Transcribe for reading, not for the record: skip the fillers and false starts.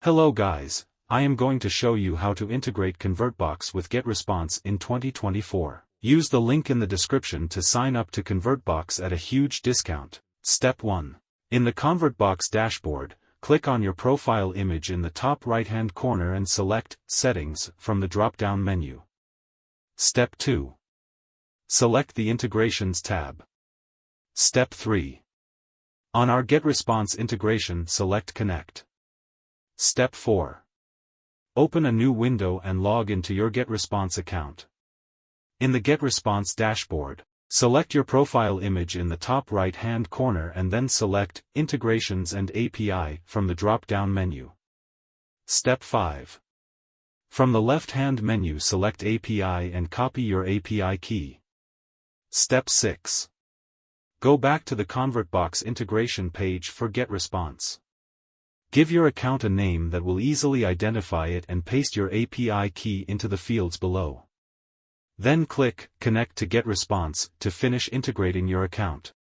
Hello guys, I am going to show you how to integrate ConvertBox with GetResponse in 2024. Use the link in the description to sign up to ConvertBox at a huge discount. Step 1. In the ConvertBox dashboard, click on your profile image in the top right-hand corner and select Settings from the drop-down menu. Step 2. Select the Integrations tab. Step 3. On our GetResponse integration, select Connect. Step 4. Open a new window and log into your GetResponse account. In the GetResponse dashboard, select your profile image in the top right-hand corner and then select Integrations and API from the drop-down menu. Step 5. From the left-hand menu, select API and copy your API key. Step 6. Go back to the ConvertBox integration page for GetResponse. Give your account a name that will easily identify it and paste your API key into the fields below. Then click Connect to GetResponse to finish integrating your account.